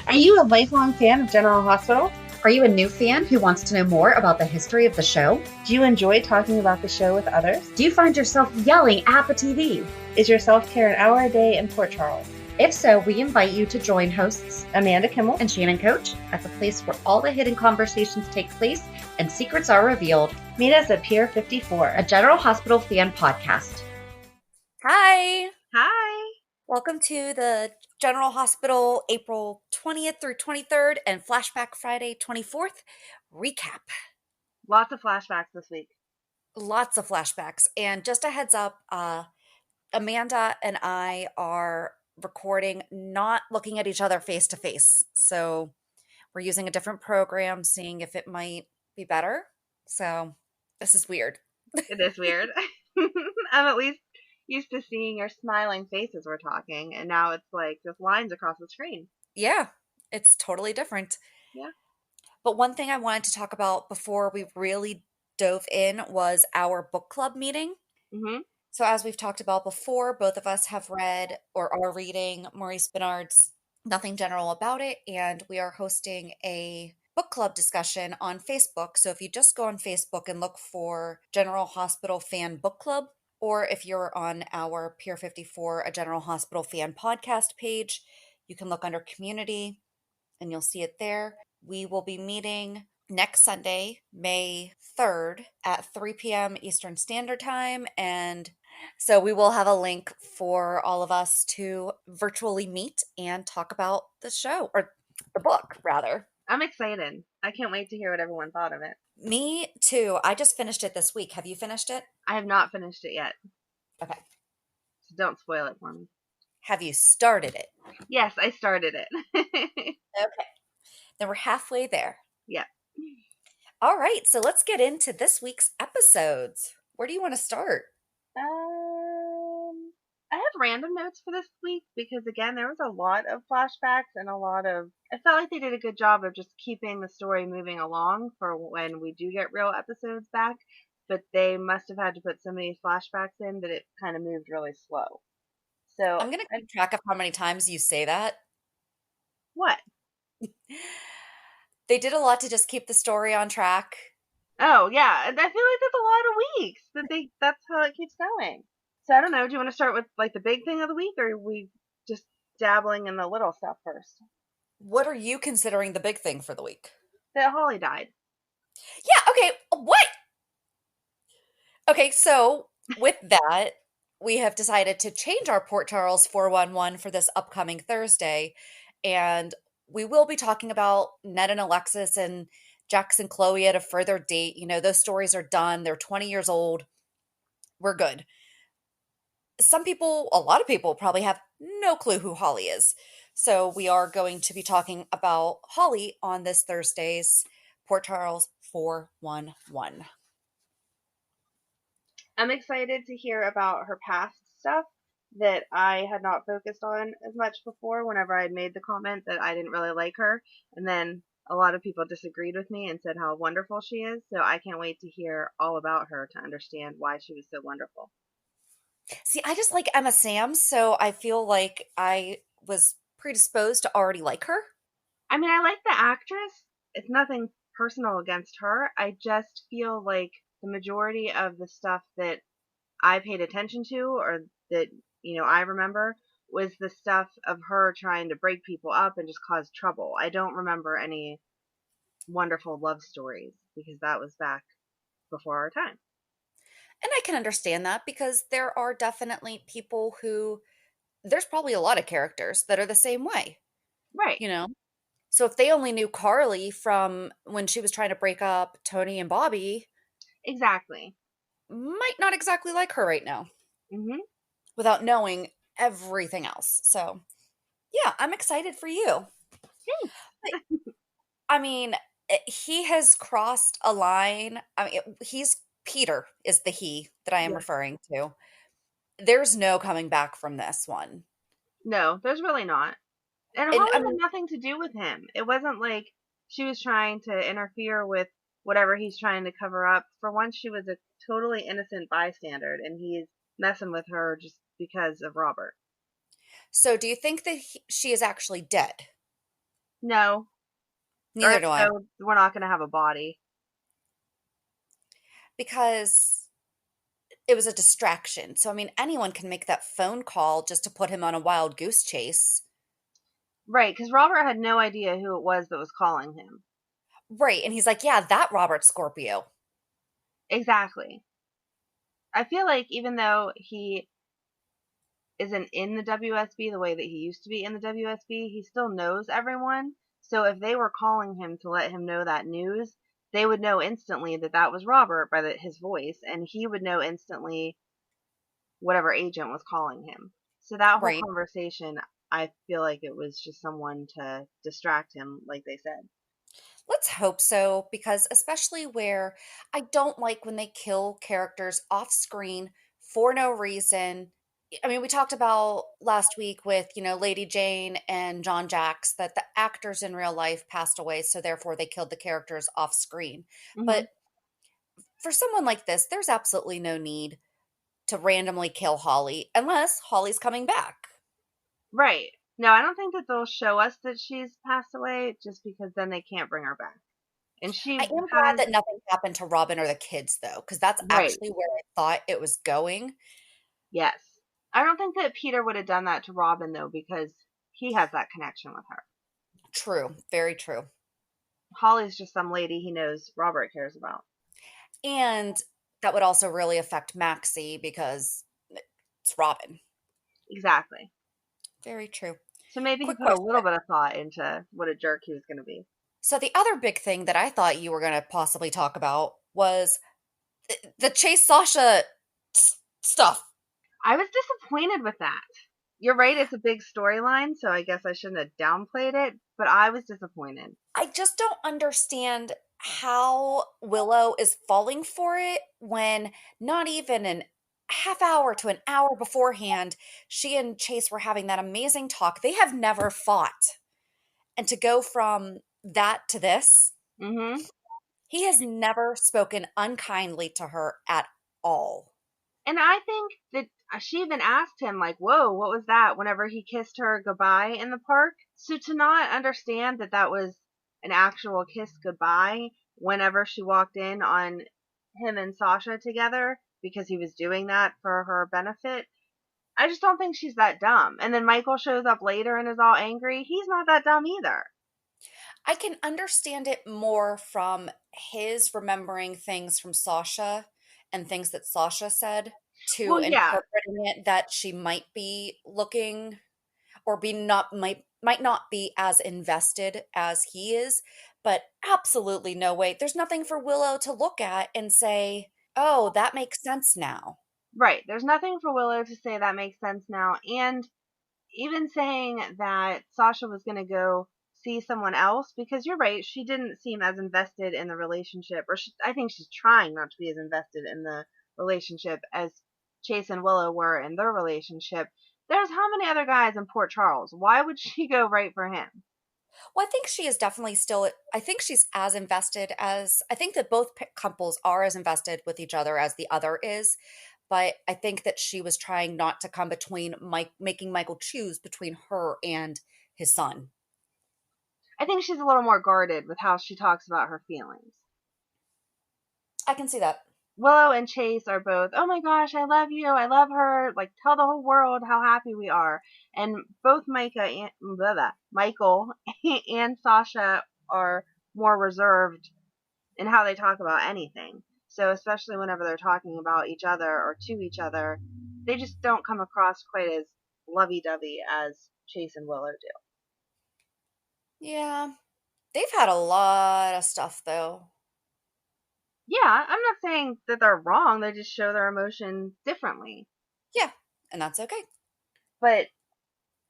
Are you a lifelong fan of General Hospital? Are you a new fan who wants to know more about the history of the show? Do you enjoy talking about the show with others? Do you find yourself yelling at the TV? Is your self-care an hour a day in Port Charles? If so, we invite you to join hosts Amanda Kimmel and Shannon Coach at the place where all the hidden conversations take place and secrets are revealed. Meet us at Pier 54, a General Hospital fan podcast. Hi. Hi. Welcome to the General Hospital April 20th through 23rd and Flashback Friday 24th recap. Lots of flashbacks this week. Lots of flashbacks. And just a heads up, Amanda and I are recording not looking at each other face to face. So we're using a different program, seeing if it might be better. So this is weird. It is weird. I'm at least used to seeing your smiling face as we're talking, and now it's like just lines across the screen. Yeah, it's totally different. Yeah. But one thing I wanted to talk about before we really dove in was our book club meeting. Mm-hmm. So as we've talked about before, both of us have read or are reading Maurice Benard's Nothing General About It, and we are hosting a book club discussion on Facebook. So if you just go on Facebook and look for General Hospital Fan Book Club, or if you're on our Pier 54, a General Hospital Fan podcast page, you can look under community and you'll see it there. We will be meeting next Sunday, May 3rd at 3 p.m. Eastern Standard Time. And so we will have a link for all of us to virtually meet and talk about the show, or the book, rather. I'm excited. I can't wait to hear what everyone thought of it. Me too. I just finished it this week. Have you finished it? I have not finished it yet. Okay. So don't spoil it for me. Have you started it? Yes, I started it. Okay. Then we're halfway there. Yeah. All right. So let's get into this week's episodes. Where do you want to start? I have random notes for this week because, again, there was a lot of flashbacks and a lot of... I felt like they did a good job of just keeping the story moving along for when we do get real episodes back, but they must have had to put so many flashbacks in that it kind of moved really slow. So I'm going to keep track of how many times you say that. What? They did a lot to just keep the story on track. Oh, yeah. I feel like that's a lot of weeks that's how it keeps going. So I don't know. Do you want to start with like the big thing of the week, or are we just dabbling in the little stuff first? What are you considering the big thing for the week? That Holly died. Yeah, okay. What? Okay, so with that, we have decided to change our Port Charles 411 for this upcoming Thursday. And we will be talking about Ned and Alexis and Jax and Chloe at a further date. You know, those stories are done. They're 20 years old. We're good. A lot of people probably have no clue who Holly is. So we are going to be talking about Holly on this Thursday's Port Charles 411. I'm excited to hear about her past stuff that I had not focused on as much before whenever I had made the comment that I didn't really like her. And then a lot of people disagreed with me and said how wonderful she is. So I can't wait to hear all about her to understand why she was so wonderful. See, I just like Emma Samms, so I feel like I was predisposed to already like her. I mean, I like the actress. It's nothing personal against her. I just feel like the majority of the stuff that I paid attention to, or that, I remember, was the stuff of her trying to break people up and just cause trouble. I don't remember any wonderful love stories because that was back before our time. And I can understand that because there are definitely people there's probably a lot of characters that are the same way. Right. So if they only knew Carly from when she was trying to break up Tony and Bobby. Exactly. Might not exactly like her right now. Mm-hmm. Without knowing everything else. So, yeah, I'm excited for you. I mean, he has crossed a line. I mean, Peter is the he that I am referring to. There's no coming back from this one. No, there's really not. And Holly had nothing to do with him. It wasn't like she was trying to interfere with whatever he's trying to cover up. For once, she was a totally innocent bystander, and he's messing with her just because of Robert. So do you think that she is actually dead? No. Or Neither if do I. so, we're not going to have a body. Because it was a distraction. So, I mean, anyone can make that phone call just to put him on a wild goose chase. Right, because Robert had no idea who it was that was calling him. Right. And he's like, yeah, that Robert Scorpio. Exactly. I feel like even though he isn't in the WSB the way that he used to be in the WSB, he still knows everyone. So if they were calling him to let him know that news, they would know instantly that that was Robert by his voice, and he would know instantly whatever agent was calling him. So that whole Right. conversation, I feel like it was just someone to distract him, like they said. Let's hope so, because especially where I don't like when they kill characters off screen for no reason. I mean, we talked about last week with, Lady Jane and John Jacks that the actors in real life passed away, so therefore they killed the characters off screen. Hmm. But for someone like this, there's absolutely no need to randomly kill Holly unless Holly's coming back. Right. No, I don't think that they'll show us that she's passed away just because then they can't bring her back. And she I am glad has, that nothing happened to Robin or the kids, though, because that's right. actually where I thought it was going. Yes. I don't think that Peter would have done that to Robin though because he has that connection with her. True, very true. Holly's just some lady he knows Robert cares about. And that would also really affect Maxie because it's Robin. Exactly. Very true. So maybe he Quick put a question. little bit of thought into what a jerk he was going to be. So the other big thing that I thought you were going to possibly talk about was the Chase Sasha stuff. I was disappointed with that. You're right, it's a big storyline, so I guess I shouldn't have downplayed it, but I was disappointed. I just don't understand how Willow is falling for it when not even an half hour to an hour beforehand, she and Chase were having that amazing talk. They have never fought. And to go from that to this, Mhm. he has never spoken unkindly to her at all. And I think that she even asked him, like, whoa, what was that? Whenever he kissed her goodbye in the park. So to not understand that that was an actual kiss goodbye whenever she walked in on him and Sasha together because he was doing that for her benefit, I just don't think she's that dumb. And then Michael shows up later and is all angry. He's not that dumb either. I can understand it more from his remembering things from Sasha and things that Sasha said to Well, yeah, interpreting it that she might be looking or be not might not be as invested as he is, but absolutely no way. There's nothing for Willow to look at and say, "Oh, that makes sense now." right. There's nothing for Willow to say that makes sense now. And even saying that Sasha was going to go see someone else, because you're right, she didn't seem as invested in the relationship, or I think she's trying not to be as invested in the relationship as Chase and Willow were in their relationship. There's how many other guys in Port Charles? Why would she go right for him? Well, I think she is definitely still, I think she's as invested as, I think that both couples are as invested with each other as the other is. But I think that she was trying not to come between making Michael choose between her and his son. I think she's a little more guarded with how she talks about her feelings. I can see that. Willow and Chase are both, oh my gosh, I love you, I love her, like tell the whole world how happy we are. And both Michael and Sasha are more reserved in how they talk about anything. So especially whenever they're talking about each other or to each other, they just don't come across quite as lovey-dovey as Chase and Willow do. Yeah. They've had a lot of stuff though. Yeah, I'm not saying that they're wrong, they just show their emotion differently. Yeah. And that's okay. But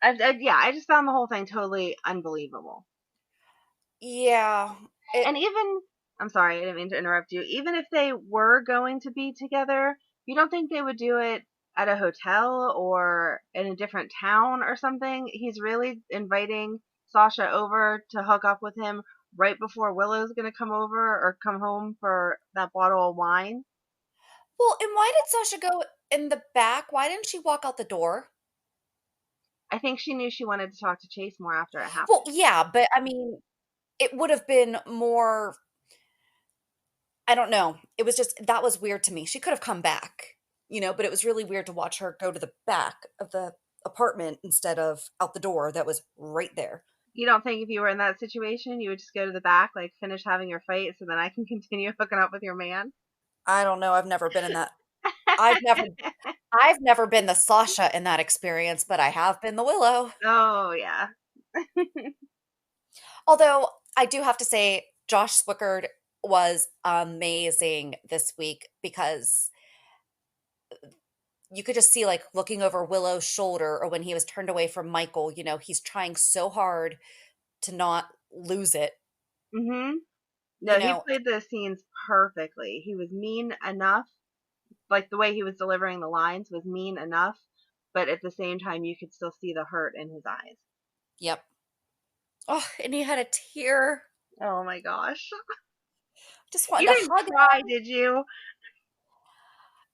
yeah, I just found the whole thing totally unbelievable. Yeah. And even, I'm sorry, I didn't mean to interrupt you. Even if they were going to be together, you don't think they would do it at a hotel or in a different town or something? He's really inviting Sasha over to hook up with him right before Willow's going to come over or come home for that bottle of wine. Well, and why did Sasha go in the back? Why didn't she walk out the door? I think she knew she wanted to talk to Chase more after it Well, happened. yeah, but I mean, it would have been more, I don't know. It was just, that was weird to me. She could have come back, but it was really weird to watch her go to the back of the apartment instead of out the door that was right there. You don't think if you were in that situation, you would just go to the back, like finish having your fight so then I can continue hooking up with your man? I don't know. I've never been in that. I've never I've never been the Sasha in that experience, but I have been the Willow. Oh, yeah. Although I do have to say, Josh Swickard was amazing this week because you could just see, like, looking over Willow's shoulder or when he was turned away from Michael, he's trying so hard to not lose it, Mhm. you No, he know. played those scenes perfectly. He was mean enough, like the way he was delivering the lines was mean enough, but at the same time you could still see the hurt in his eyes. Yep. Oh, and he had a tear. Oh my gosh. Just You wanted to didn't hug cry, him. did you?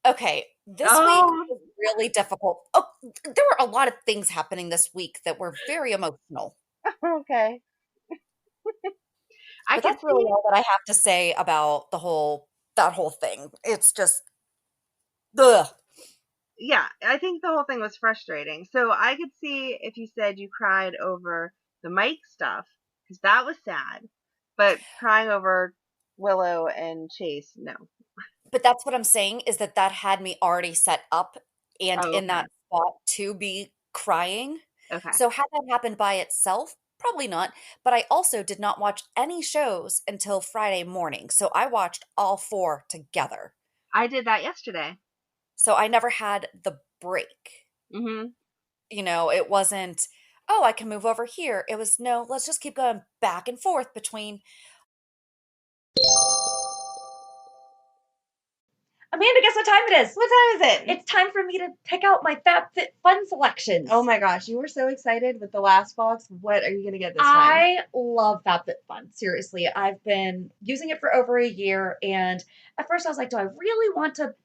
Okay, this week Oh, was really difficult. Oh, there were a lot of things happening this week that were very emotional. okay. I But could that's really see, all that I have to say about that whole thing. It's just ugh. yeah, I think the whole thing was frustrating. So I could see if you said you cried over the Mike stuff, because that was sad, but crying over Willow and Chase, no. But that's what I'm saying is that had me already set up and Oh, in okay. that spot to be crying. Okay. So had that happened by itself, probably not. But I also did not watch any shows until Friday morning. So I watched all four together. I did that yesterday. So I never had the break. Mhm. It wasn't, oh, I can move over here. It was, no, let's just keep going back and forth between. Amanda, guess what time it is? What time is it? It's time for me to pick out my FabFitFun selections. Oh my gosh, you were so excited with the last box. What are you going to get this time? I love FabFitFun. Seriously, I've been using it for over a year, and at first I was like, do I really want to,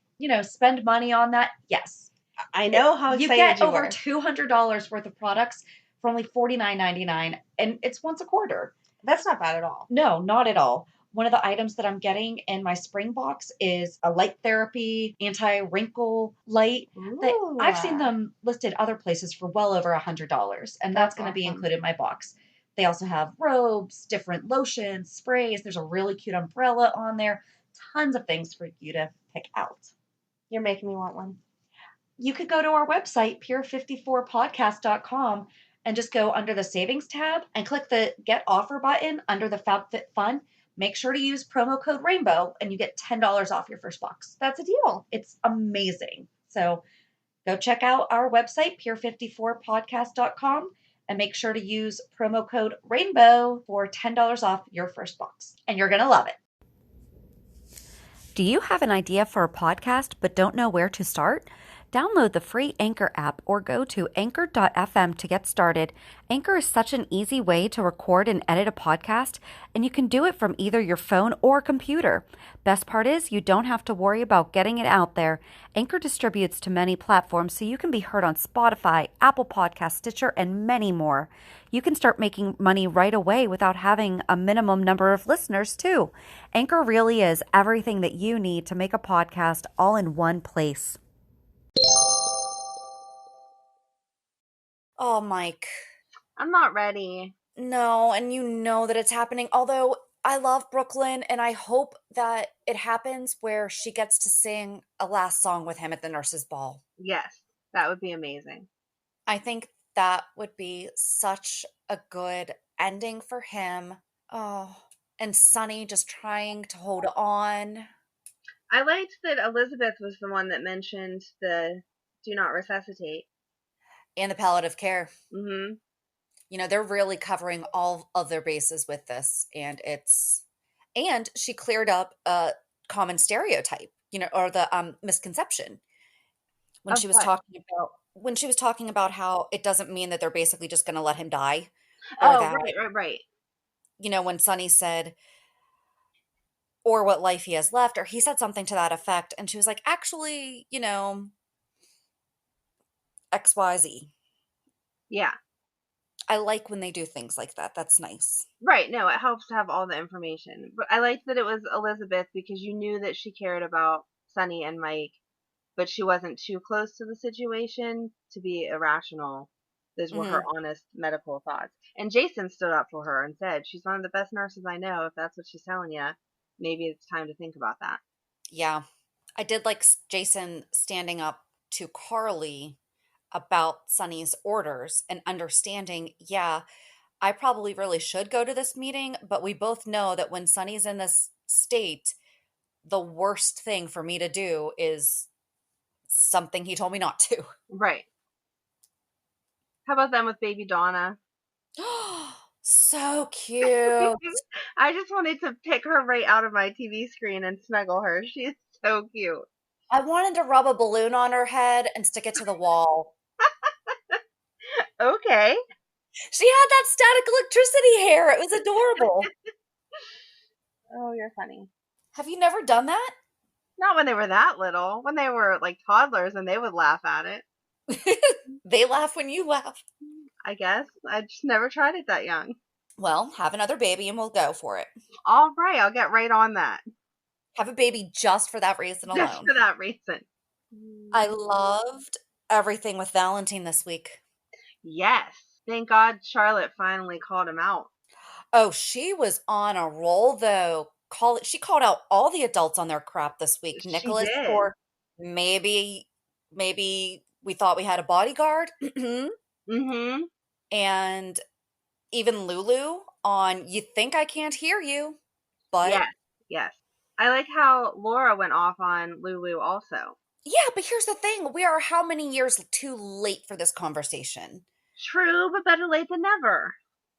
spend money on that? Yes. I know how You excited get you over were. $200 worth of products for only $49.99, and it's once a quarter. That's not bad at all. No, not at all. One of the items that I'm getting in my spring box is a light therapy anti-wrinkle light. That Ooh. I've seen them listed other places for well over $100, and that's going to be awesome. included in my box. They also have robes, different lotions, sprays. There's a really cute umbrella on there. Tons of things for you to pick out. You're making me want one. You could go to our website, pure54podcast.com, and just go under the savings tab and click the get offer button under the FabFitFun. Make sure to use promo code Rainbow and you get $10 off your first box. That's a deal. It's amazing. So go check out our website, pure54podcast.com, and make sure to use promo code Rainbow for $10 off your first box. And you're going to love it. Do you have an idea for a podcast but don't know where to start? Download the free Anchor app or go to anchor.fm to get started. Anchor is such an easy way to record and edit a podcast, and you can do it from either your phone or computer. Best part is you don't have to worry about getting it out there. Anchor distributes to many platforms so you can be heard on Spotify, Apple Podcasts, Stitcher, and many more. You can start making money right away without having a minimum number of listeners, too. Anchor really is everything that you need to make a podcast all in one place. Oh, Mike. I'm not ready. No, and you know that it's happening. Although I love Brooklyn and I hope that it happens where she gets to sing a last song with him at the nurse's ball. Yes, that would be amazing. I think that would be such a good ending for him. Oh, and Sunny just trying to hold on. I liked that Elizabeth was the one that mentioned the do not resuscitate. And the palliative care. Mm-hmm. They're really covering all of their bases with this, and she cleared up a common stereotype, or the misconception when Of she was what? talking about how it doesn't mean that they're basically just going to let him die, or Oh, that, right. when Sonny said, or what life he has left, or he said something to that effect, and she was like, actually, XYZ. Yeah. I like when they do things like that. That's nice. Right. No, it helps to have all the information. But I liked that it was Elizabeth because you knew that she cared about Sunny and Mike, but she wasn't too close to the situation to be irrational. Those were her Hmm. honest medical thoughts. And Jason stood up for her and said, she's one of the best nurses I know. If that's what she's telling you, maybe it's time to think about that. Yeah. I did like Jason standing up to Carly about Sunny's orders and understanding, yeah, I probably really should go to this meeting, but we both know that when Sunny's in this state, the worst thing for me to do is something he told me not to. Right. How about them with baby Donna? So cute. I just wanted to pick her right out of my TV screen and snuggle her. She's so cute. I wanted to rub a balloon on her head and stick it to the wall. Okay. She had that static electricity hair. It was adorable. Oh, you're funny. Have you never done that? Not when they were that little. When they were like toddlers and they would laugh at it. They laugh when you laugh. I guess. I just never tried it that young. Well, have another baby and we'll go for it. All right, I'll get right on that. Have a baby just for that reason alone. Just for that reason. I loved everything with Valentine this week. Yes. Thank God Charlotte finally called him out. Oh, she was on a roll though. She called out all the adults on their crap this week. She Nicholas, did. or maybe we thought we had a bodyguard. Mm-hmm. And even Lulu on You Think I Can't Hear You. But Yes, yes. I like how Laura went off on Lulu also. yeah, but here's the thing. We are how many years too late for this conversation? True, but better late than never.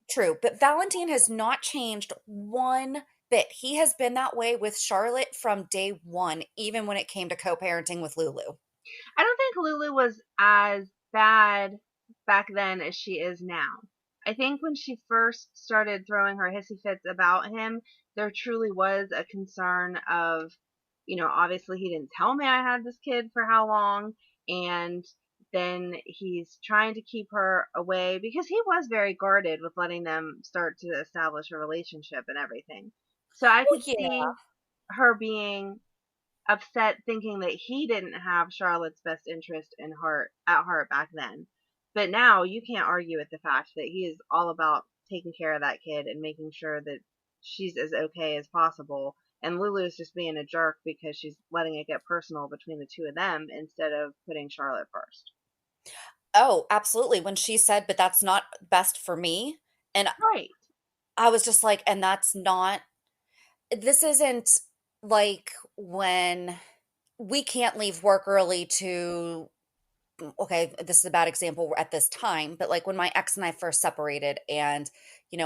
True, but Valentine has not changed one bit. He has been that way with Charlotte from day one, even when it came to co-parenting with Lulu. I don't think Lulu was as bad back then as she is now. I think when she first started throwing her hissy fits about him, there truly was a concern of, obviously he didn't tell me I had this kid for how long, and then he's trying to keep her away because he was very guarded with letting them start to establish a relationship and everything. So I Oh could yeah. see her being upset thinking that he didn't have Charlotte's best interest at heart back then. But now you can't argue with the fact that he is all about taking care of that kid and making sure that she's as okay as possible. And Lulu's just being a jerk because she's letting it get personal between the two of them instead of putting Charlotte first. Oh, absolutely. When she said, but that's not best for me. And Right. I was just like, and this isn't like when we can't leave work early to, okay, this is a bad example at this time, but like when my ex and I first separated and,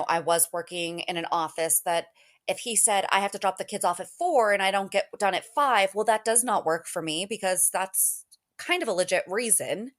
I was working in an office that if he said I have to drop the kids off at 4 and I don't get done at 5, well, that does not work for me because that's kind of a legit reason,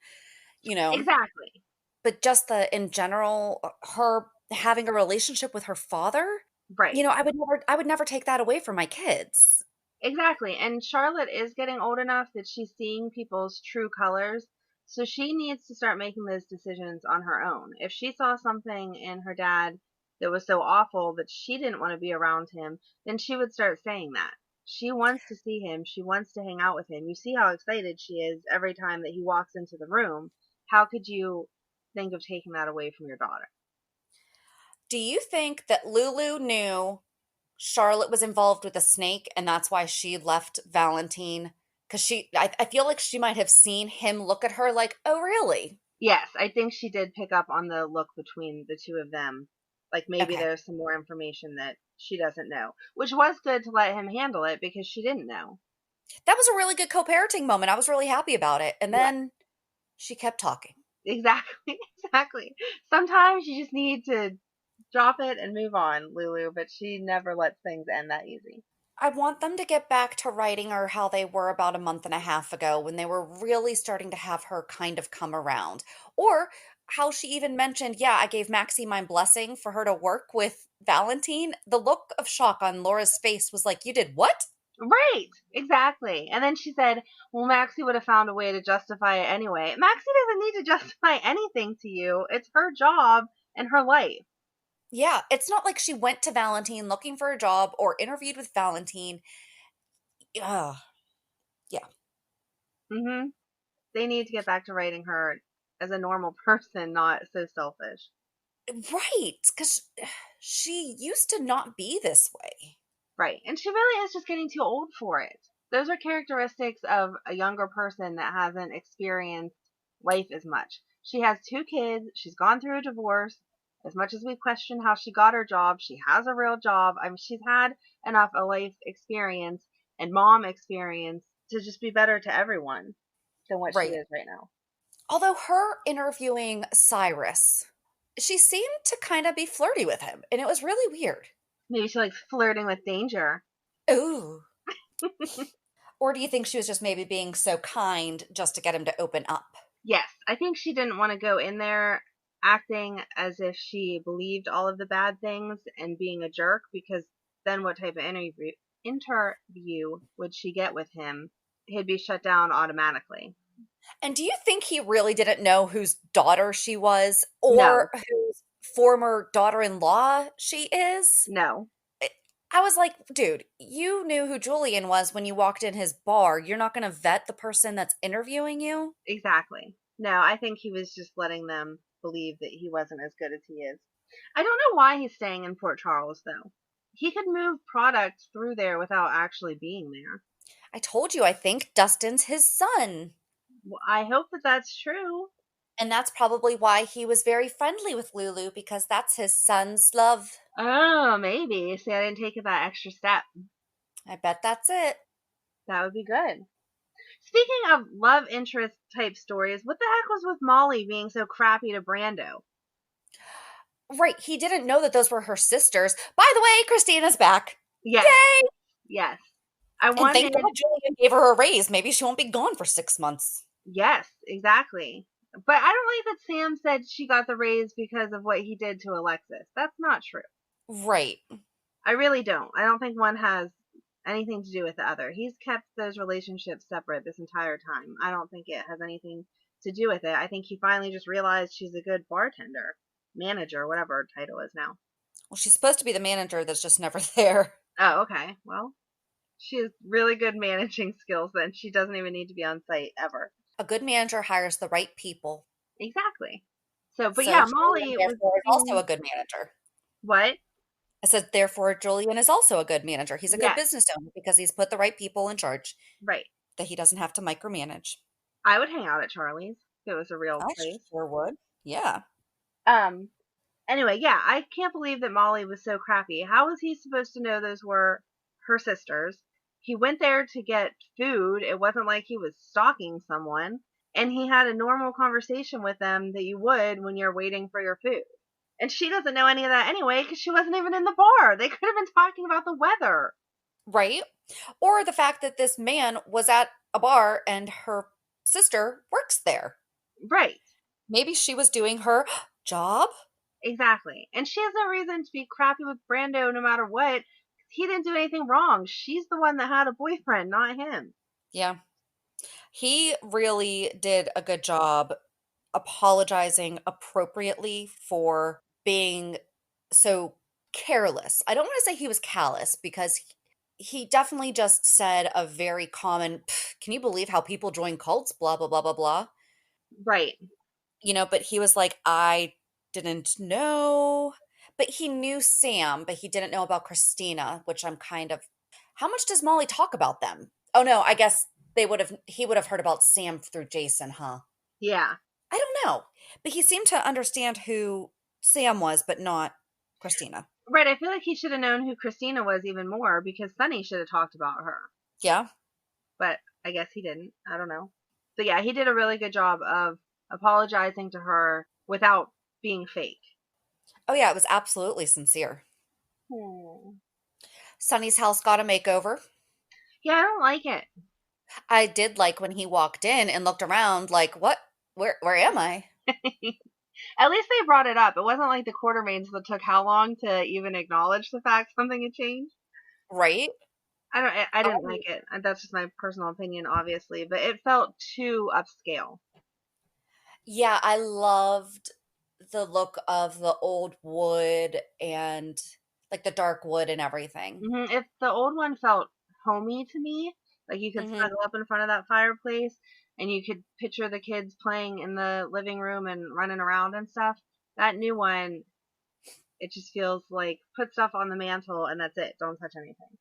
Exactly. but just in general, her having a relationship with her father, Right. I would never take that away from my kids. Exactly. And Charlotte is getting old enough that she's seeing people's true colors. So she needs to start making those decisions on her own. If she saw something in her dad that was so awful that she didn't want to be around him, then she would start saying that. She wants to see him. She wants to hang out with him. You see how excited she is every time that he walks into the room. How could you think of taking that away from your daughter? Do you think that Lulu knew Charlotte was involved with a snake and that's why she left Valentine? Because I feel like she might have seen him look at her like, oh, really? Yes, I think she did pick up on the look between the two of them. Like maybe Okay. there's some more information that she doesn't know, which was good to let him handle it because she didn't know. That was a really good co-parenting moment. I was really happy about it. And Yeah, then she kept talking. exactly, exactly. Sometimes you just need to drop it and move on, Lulu, but she never lets things end that easy. I want them to get back to writing her how they were about a month and a half ago when they were really starting to have her kind of come around. Or how she even mentioned, yeah, I gave Maxie my blessing for her to work with Valentine. The look of shock on Laura's face was like, you did what? Right, exactly. And then she said, well, Maxie would have found a way to justify it anyway. Maxie doesn't need to justify anything to you. It's her job and her life. Yeah, it's not like she went to Valentine looking for a job or interviewed with Valentine. Ugh. Yeah. Hmm. They need to get back to writing her as a normal person, not so selfish. Right, because she used to not be this way. Right. And she really is just getting too old for it. Those are characteristics of a younger person that hasn't experienced life as much. She has 2 kids. She's gone through a divorce. As much as we question how she got her job, she has a real job. I mean, she's had enough of life experience and mom experience to just be better to everyone than what she Right. is right now. Although her interviewing Cyrus, she seemed to kind of be flirty with him, and it was really weird. Maybe she likes flirting with danger. Ooh. Or do you think she was just maybe being so kind just to get him to open up? Yes, I think she didn't want to go in there acting as if she believed all of the bad things and being a jerk, because then what type of interview would she get with him? He'd be shut down automatically. And do you think he really didn't know whose daughter she was No, or whose former daughter-in-law she is? no, I was like, dude, you knew who Julian was when you walked in his bar. You're not going to vet the person that's interviewing you? exactly. No, I think he was just letting them believe that he wasn't as good as he is. I don't know why he's staying in Port Charles, though. He could move products through there without actually being there. I told you, I think Dustin's his son. Well, I hope that that's true. And that's probably why he was very friendly with Lulu, because that's his son's love. Oh, maybe. See, I didn't take it that extra step. I bet that's it. That would be good. Speaking of love interest type stories, what the heck was with Molly being so crappy to Brando? Right, he didn't know that those were her sisters. By the way, Christina's back. Yes, Yay! yes. I And wanted. thank God Julian gave her a raise. Maybe she won't be gone for 6 months. Yes, exactly. But I don't like that Sam said she got the raise because of what he did to Alexis. That's not true. Right. I really don't. I don't think one has anything to do with the other. He's kept those relationships separate this entire time. I don't think it has anything to do with it. I think he finally just realized she's a good bartender, manager, whatever her title is now. Well, she's supposed to be the manager that's just never there. Oh, okay. Well, she has really good managing skills then. She doesn't even need to be on site ever. A good manager hires the right people. Exactly. So, but So yeah, Julian, Molly was therefore, is also a good manager. what? I said, therefore, Julian is also a good manager. He's a good Yes, business owner because he's put the right people in charge right. that he doesn't have to micromanage. I would hang out at Charlie's if it was a real I place. sure would. Yeah. Anyway, yeah, I can't believe that Molly was so crappy. How was he supposed to know those were her sisters? He went there to get food. It wasn't like he was stalking someone. And he had a normal conversation with them that you would when you're waiting for your food. And she doesn't know any of that anyway because she wasn't even in the bar. They could have been talking about the weather. Right? Or the fact that this man was at a bar and her sister works there. Right. Maybe she was doing her job. Exactly. And she has no reason to be crappy with Brando no matter what. He didn't do anything wrong. She's the one that had a boyfriend, not him. Yeah. He really did a good job apologizing appropriately for being so careless. I don't want to say he was callous because he definitely just said a very common, can you believe how people join cults? Blah, blah, blah, blah, blah. Right. But he was like, I didn't know. But he knew Sam, but he didn't know about Christina, which I'm kind of, how much does Molly talk about them? Oh no, I guess he would have heard about Sam through Jason, huh? Yeah. I don't know. But he seemed to understand who Sam was, but not Christina. Right. I feel like he should have known who Christina was even more because Sunny should have talked about her. Yeah. But I guess he didn't. I don't know. But yeah, he did a really good job of apologizing to her without being fake. Oh yeah, it was absolutely sincere. Sunny's house got a makeover. Yeah, I don't like it. I did like when he walked in and looked around like, what? Where am I? At least they brought it up. It wasn't like the Quartermains that took how long to even acknowledge the fact something had changed. Right? I didn't like it. That's just my personal opinion, obviously, but it felt too upscale. Yeah, I loved the look of the old wood and like the dark wood and everything. If the old one felt homey to me, like you could Hmm. snuggle up in front of that fireplace and you could picture the kids playing in the living room and running around and stuff. That new one, it just feels like put stuff on the mantle and that's it. Don't touch anything.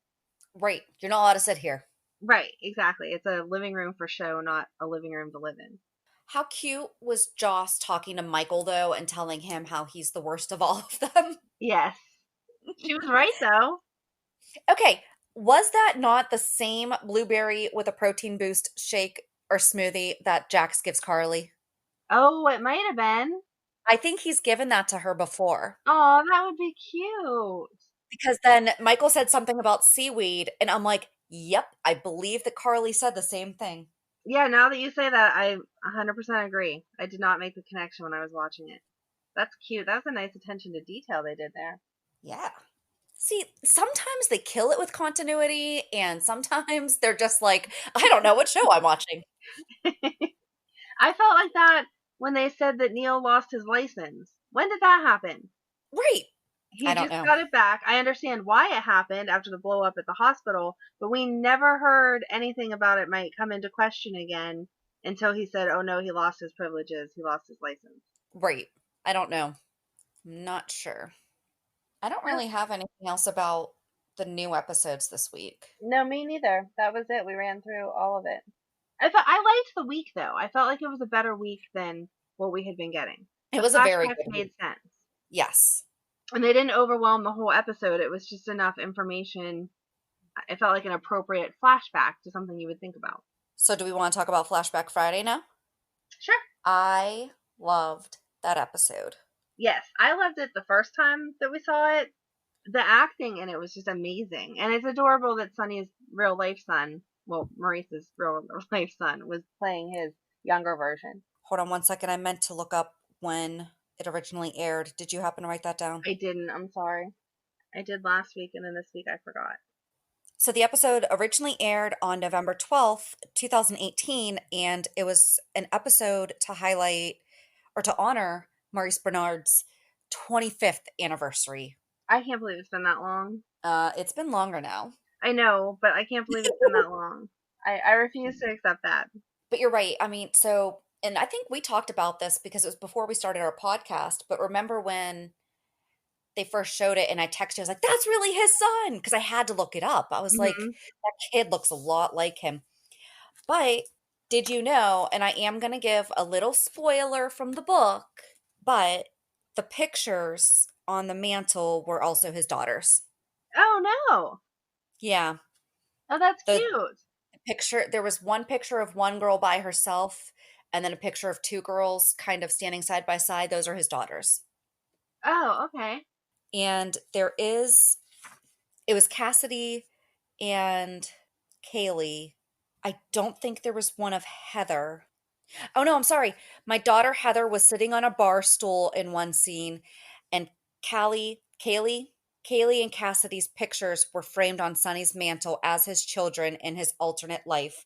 Right. You're not allowed to sit here. Right, exactly. It's a living room for show, not a living room to live in. How cute was Joss talking to Michael, though, and telling him how he's the worst of all of them? Yes. She was right, though. Okay, was that not the same blueberry with a protein boost shake or smoothie that Jax gives Carly? Oh, it might have been. I think he's given that to her before. Oh, that would be cute. Because then Michael said something about seaweed, and I'm like, yep, I believe that Carly said the same thing. Yeah, now that you say that, I 100% agree. I did not make the connection when I was watching it. That's cute. That's a nice attention to detail they did there. Yeah. See, sometimes they kill it with continuity, and sometimes they're just like, I don't know what show I'm watching. I felt like that when they said that Neil lost his license. When did that happen? Right. He I don't just know. got it back. I understand why it happened after the blow up at the hospital, but we never heard anything about it might come into question again until he said, oh no, he lost his privileges. He lost his license. Right. I don't know. I'm not sure. I don't really have anything else about the new episodes this week. No, me neither. That was it. We ran through all of it. I liked the week though. I felt like it was a better week than what we had been getting. It was a very good made week. sense. Yes. And they didn't overwhelm the whole episode. It was just enough information. It felt like an appropriate flashback to something you would think about. So do we want to talk about Flashback Friday now? Sure. I loved that episode. Yes, I loved it the first time that we saw it. The acting in it was just amazing. And it's adorable that Sonny's real life son, well, Maurice's real life son, was playing his younger version. Hold on one second. I meant to look up when it originally aired. Did you happen to write that down? I didn't. I'm sorry. I did last week, and then this week I forgot. So the episode originally aired on November 12th, 2018, and it was an episode to highlight or to honor Maurice Bernard's 25th anniversary. I can't believe it's been that long. It's been longer now. I know, but I can't believe it's been that long. I refuse to accept that. But you're right. I mean, so, and I think we talked about this because it was before we started our podcast, but remember when they first showed it and I texted you, I was like, that's really his son. Because I had to look it up. I was like, that kid looks a lot like him. But did you know, and I am going to give a little spoiler from the book, but the pictures on the mantle were also his daughters. Oh, no. Yeah. Oh, that's cute. There was one picture of one girl by herself and then a picture of two girls kind of standing side by side. Those are his daughters. Oh, okay. And it was Cassidy and Kaylee. I don't think there was one of Heather. Oh no, I'm sorry. My daughter Heather was sitting on a bar stool in one scene, and Kaylee and Cassidy's pictures were framed on Sonny's mantle as his children in his alternate life.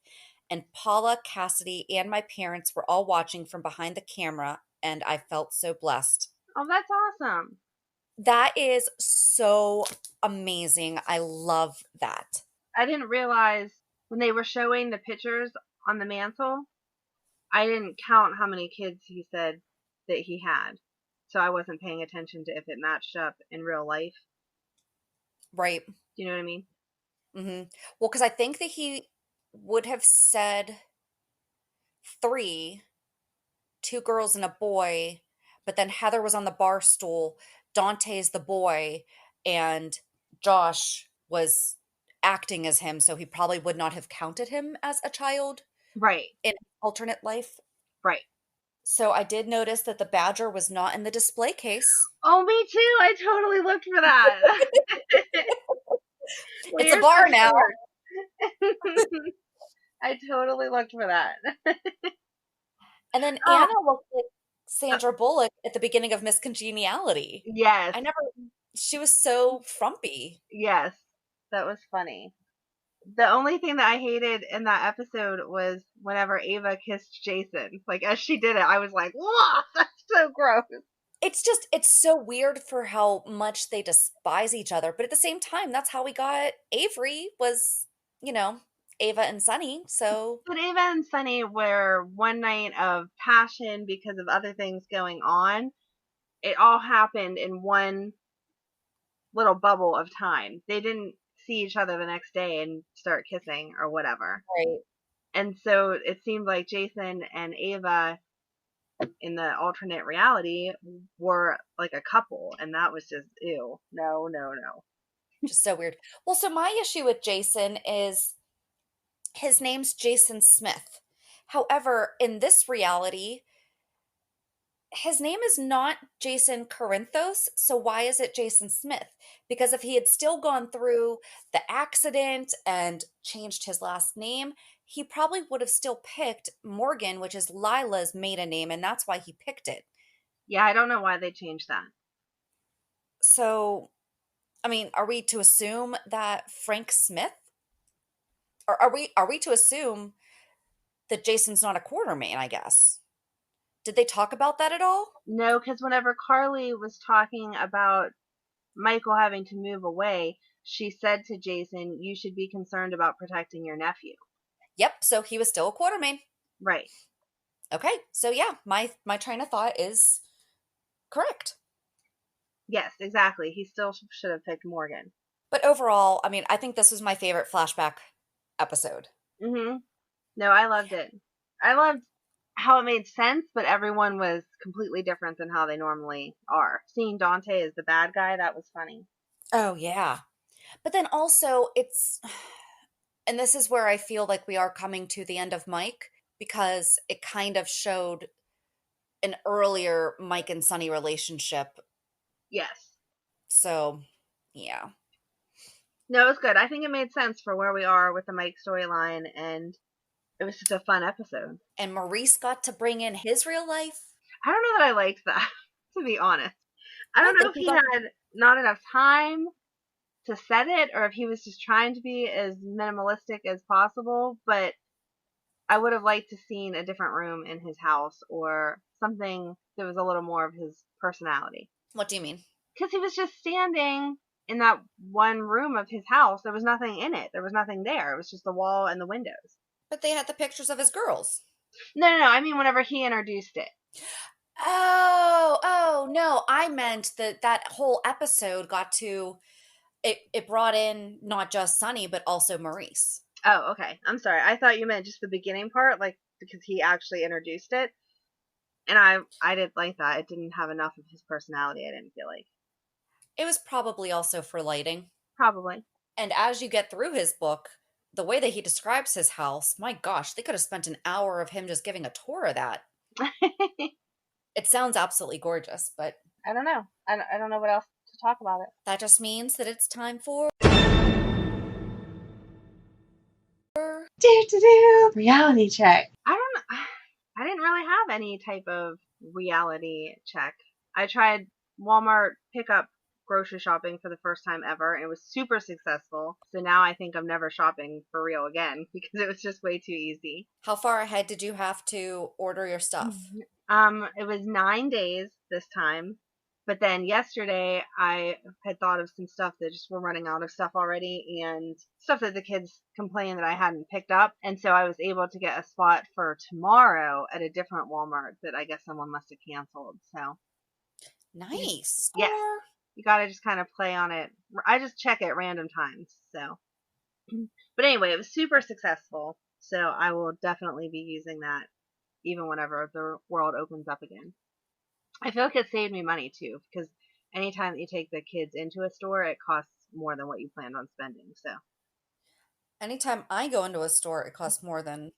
And Paula, Cassidy, and my parents were all watching from behind the camera, and I felt so blessed. Oh, that's awesome. That is so amazing. I love that. I didn't realize when they were showing the pictures on the mantle, I didn't count how many kids he said that he had. So I wasn't paying attention to if it matched up in real life. Right. Do you know what I mean? Mm-hmm. Well, because I think that he would have said 3, 2 girls and a boy, but then Heather was on the bar stool, Dante's the boy, and Josh was acting as him, so he probably would not have counted him as a child. Right. In alternate life. Right. So I did notice that the badger was not in the display case. Oh, me too. I totally looked for that. It's a bar now. I totally looked for that. And then Anna looked like Sandra Bullock at the beginning of Miss Congeniality. Yes. She was so frumpy. Yes. That was funny. The only thing that I hated in that episode was whenever Ava kissed Jason. Like, as she did it, I was like, "Whoa, that's so gross." It's so weird for how much they despise each other, but at the same time, that's how we got Avery was, you know, Ava and Sunny. So But Ava and Sunny were one night of passion because of other things going on. It all happened in one little bubble of time. They didn't see each other the next day and start kissing or whatever. right. And so it seemed like Jason and Ava in the alternate reality were like a couple, and that was just ew. No, no, no. Just so weird. Well, so my issue with Jason is his name's Jason Smith. However, in this reality, his name is not Jason Corinthos, so why is it Jason Smith? Because if he had still gone through the accident and changed his last name, he probably would have still picked Morgan, which is Lila's maiden name, and that's why he picked it. Yeah, I don't know why they changed that. So, I mean, are we to assume that Frank Smith? Or are we to assume that Jason's not a Quartermain, I guess? Did they talk about that at all? No, because whenever Carly was talking about Michael having to move away, she said to Jason, "You should be concerned about protecting your nephew." Yep, so he was still a Quartermain. Right. Okay, so yeah, my train of thought is correct. Yes, exactly. He still should have picked Morgan. But overall, I mean, I think this was my favorite flashback episode. Mm-hmm. No, I loved it. I loved how it made sense, but everyone was completely different than how they normally are. Seeing Dante as the bad guy, that was funny. Oh, yeah. But then also, and this is where I feel like we are coming to the end of Mike, because it kind of showed an earlier Mike and Sunny relationship. Yes. So, yeah. No, it was good. I think it made sense for where we are with the Mike storyline, and it was just a fun episode. And Maurice got to bring in his real life. I don't know that I liked that, to be honest. I don't know if he had not enough time to set it, or if he was just trying to be as minimalistic as possible, but I would have liked to seen a different room in his house, or something that was a little more of his personality. What do you mean? Because he was just standing in that one room of his house. There was nothing in it. There was nothing there. It was just the wall and the windows. But they had the pictures of his girls. No, I mean whenever he introduced it. Oh, no. I meant that whole episode got to, it brought in not just Sunny, but also Maurice. Oh, okay. I'm sorry. I thought you meant just the beginning part, like, because he actually introduced it. And I didn't like that. It didn't have enough of his personality, I didn't feel like. It was probably also for lighting. Probably. And as you get through his book, the way that he describes his house, my gosh, they could have spent an hour of him just giving a tour of that. It sounds absolutely gorgeous, but I don't know. I don't know what else to talk about it. that just means that it's time for reality check. I didn't really have any type of reality check. I tried Walmart pickup grocery shopping for the first time ever, and it was super successful. So now I think I'm never shopping for real again because it was just way too easy. How far ahead did you have to order your stuff? It was 9 days this time. But then yesterday, I had thought of some stuff that just were running out of stuff already, and stuff that the kids complained that I hadn't picked up. And so I was able to get a spot for tomorrow at a different Walmart that I guess someone must have canceled. So Nice. Yeah. You gotta just kind of play on it. I just check at random times. So, but anyway, it was super successful. So I will definitely be using that even whenever the world opens up again. I feel like it saved me money too, because anytime that you take the kids into a store, it costs more than what you planned on spending. So Anytime I go into a store, it costs more than.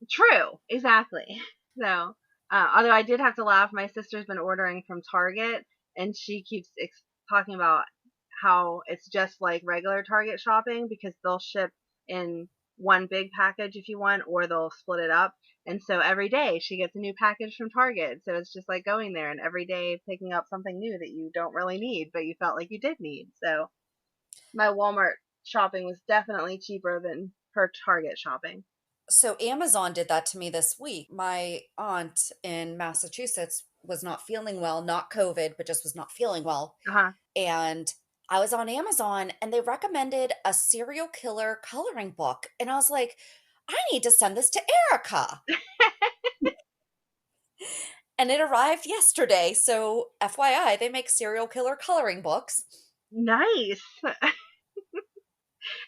true, exactly. So although I did have to laugh, my sister's been ordering from Target, and she keeps talking about how it's just like regular Target shopping because they'll ship in one big package if you want, or they'll split it up. And so every day she gets a new package from Target. So it's just like going there and every day picking up something new that you don't really need, but you felt like you did need. So my Walmart shopping was definitely cheaper than her Target shopping. So Amazon did that to me this week. My aunt in Massachusetts was not feeling well, not COVID, but just was not feeling well. Uh-huh. And I was on Amazon and they recommended a serial killer coloring book. And I was like, I need to send this to Erica. And it arrived yesterday. So FYI, they make serial killer coloring books. Nice.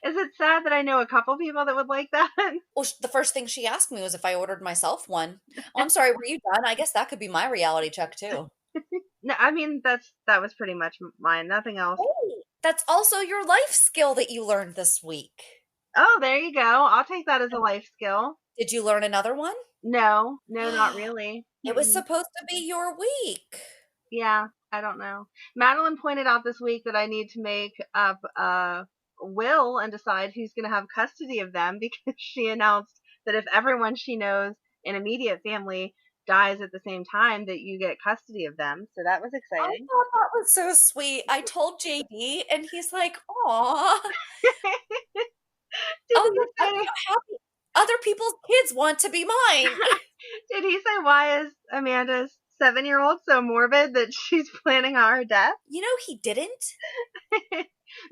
Is it sad that I know a couple people that would like that? Well, the first thing she asked me was if I ordered myself one. Oh, I'm sorry, were you done? I guess that could be my reality check too. No, I mean that was pretty much mine. Nothing else. Oh, that's also your life skill that you learned this week. Oh, there you go. I'll take that as a life skill. Did you learn another one? No, not really. It was supposed to be your week. Yeah, I don't know. Madeline pointed out this week that I need to make up will and decide who's going to have custody of them because she announced that if everyone she knows in immediate family dies at the same time that you get custody of them. So that was I exciting. thought that was so sweet. I told JD and he's like, aw. I'm happy. Other people's kids want to be mine. Did he say why is Amanda's 7-year-old so morbid that she's planning on her death? You know, he didn't.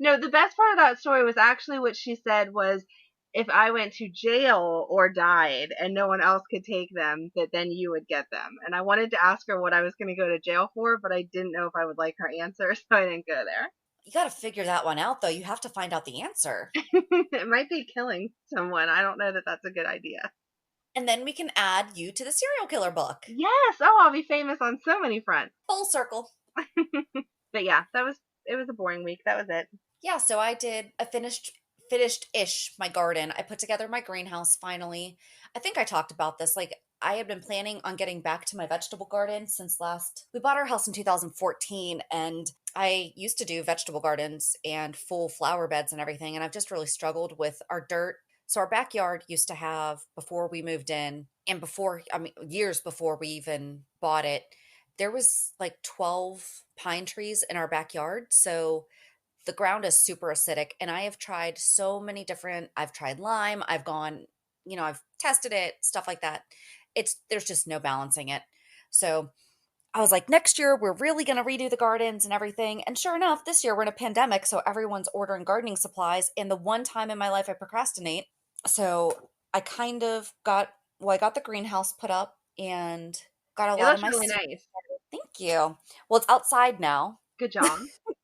No, the best part of that story was actually what she said was, if I went to jail or died and no one else could take them, that then you would get them. And I wanted to ask her what I was going to go to jail for, but I didn't know if I would like her answer, so I didn't go there. You got to figure that one out, though. You have to find out the answer. It might be killing someone. I don't know that that's a good idea. And then we can add you to the serial killer book. Yes! Oh, I'll be famous on so many fronts. Full circle. But yeah, it was a boring week. That was it. Yeah, so I finished-ish my garden. I put together my greenhouse finally. I think I talked about this. Like, I had been planning on getting back to my vegetable garden since we bought our house in 2014, and I used to do vegetable gardens and full flower beds and everything, and I've just really struggled with our dirt. So our backyard used to have, before we moved in, and years before we even bought it, there was like 12 pine trees in our backyard. So the ground is super acidic, and I have tried I've tried lime, I've tested it, stuff like that. There's just no balancing it. So I was like, next year we're really going to redo the gardens and everything. And sure enough, this year we're in a pandemic, so everyone's ordering gardening supplies. And the one time in my life I procrastinate. So I got the greenhouse put up and got a lot of my really nice. Thank you. Well, it's outside now. Good job.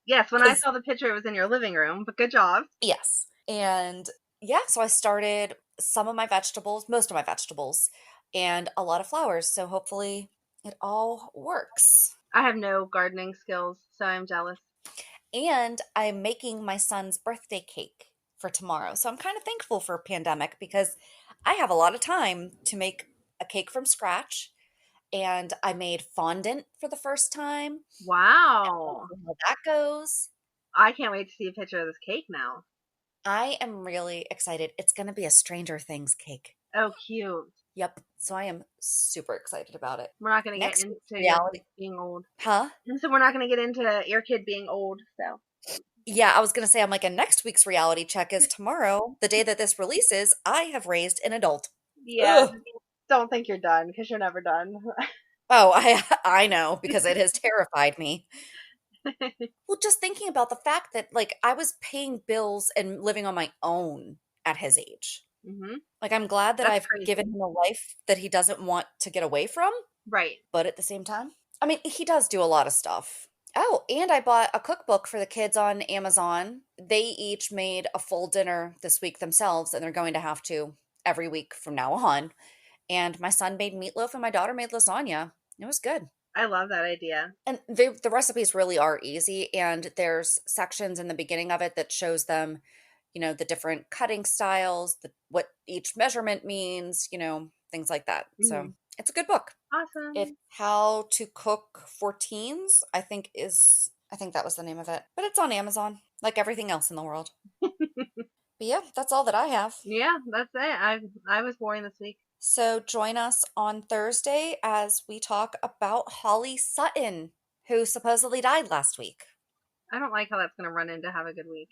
Yes, when I saw the picture, it was in your living room, but good job. Yes. And yeah, so I started most of my vegetables, and a lot of flowers. So hopefully it all works. I have no gardening skills, so I'm jealous. And I'm making my son's birthday cake for tomorrow. So I'm kind of thankful for pandemic because I have a lot of time to make a cake from scratch. And I made fondant for the first time. Wow. How that goes. I can't wait to see a picture of this cake now. I am really excited. It's going to be a Stranger Things cake. Oh, cute. Yep. So I am super excited about it. We're not going to get into reality being old. Huh? And so we're not going to get into your kid being old, so. Yeah, I was going to say, I'm like, and next week's reality check is tomorrow, the day that this releases, I have raised an adult. Yeah. Ugh. Don't think you're done, because you're never done. Oh, I know, because it has terrified me. Well, just thinking about the fact that, like, I was paying bills and living on my own at his age. Mm-hmm. Like, I'm glad that I've given him a life that he doesn't want to get away from. Right. But at the same time, I mean, he does do a lot of stuff. Oh, and I bought a cookbook for the kids on Amazon. They each made a full dinner this week themselves, and they're going to have to every week from now on. And my son made meatloaf and my daughter made lasagna. It was good. I love that idea. And the recipes really are easy. And there's sections in the beginning of it that shows them, the different cutting styles, what each measurement means, things like that. Mm-hmm. So it's a good book. Awesome. It's How to Cook for Teens, I think that was the name of it. But it's on Amazon, like everything else in the world. But yeah, that's all that I have. Yeah, that's it. I was boring this week. So join us on Thursday as we talk about Holly Sutton, who supposedly died last week. I don't like how that's going to run into Have a Good Week.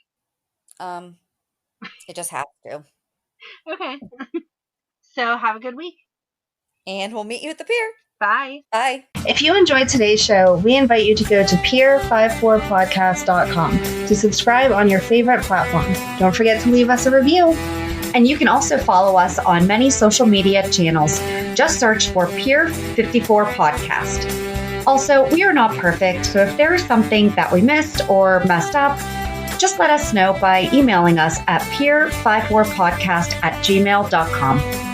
It just has to. Okay. So have a good week. And we'll meet you at the pier. Bye. Bye. If you enjoyed today's show, we invite you to go to peer54podcast.com to subscribe on your favorite platform. Don't forget to leave us a review. And you can also follow us on many social media channels. Just search for Peer54 Podcast. Also, we are not perfect, so if there is something that we missed or messed up, just let us know by emailing us at peer54podcast@gmail.com.